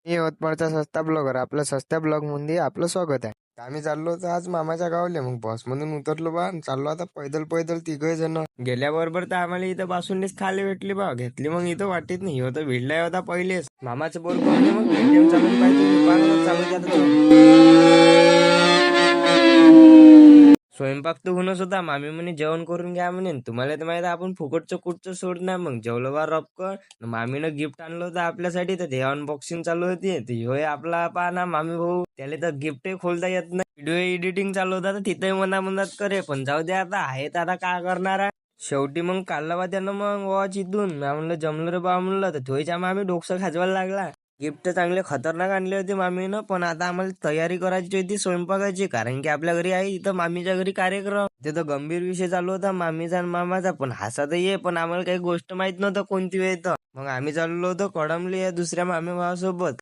मी यवतमाळचा सस्ता ब्लॉगर, आपल्या सस्त्या ब्लॉग मध्ये आपलं स्वागत आहे. आम्ही चाललो होतो आज मामाच्या गावाला, मग बस मधून उतरलो बा आणि चाललो आता पैदल पैदल तिघ जण. गेल्याबरोबर तर आम्हाला इथं बासुंडीच खाली भेटली बा, घेतली मग इथं वाटीत नाही होतं, भिडला होता पहिलेच मामाचं बोर म्हणे मग ATM चालून पाहिजे चालू स्वयंपाक तर होणच होता. मामी म्हणे जेवण करून घ्या म्हणे. तुम्हाला तर माहिती आपण फुकटचं कुठचं सोडणार. मग जेवलो बा रपकन. मामीनं गिफ्ट आणलं होतं आपल्यासाठी, तर ते अनबॉक्सिंग चालू होती. तर ह्यो आपला पहा ना मामी भाऊ, त्याला तर गिफ्टही खोलता येत नाही. व्हिडिओ एडिटिंग चालू होता तर तिथेही मनात करे, पण जाऊ दे आता, आहे तर आता काय करणार आहे. शेवटी मग काढला बा त्यानं मग वॉच इथून. मी म्हणलं जमलं रे बा म्हणलं, तर धुईच्या मामी डोकसं खाजवायला लागला. गिफ्ट चांगले खतरनाक आणले होते मामीनं, पण आता आम्हाला तयारी करायची होती स्वयंपाकाची, कारण की आपल्या घरी आहे इथं मामीच्या घरी कार्यक्रम. तिथं गंभीर विषय चालू होता मामीचा आणि मामाचा, पण हसायला ये, पण आम्हाला काही गोष्ट माहित नव्हतं कोणती वेळ. तर मग आम्ही चाललो होतो कळमली या दुसऱ्या मामी भावासोबत.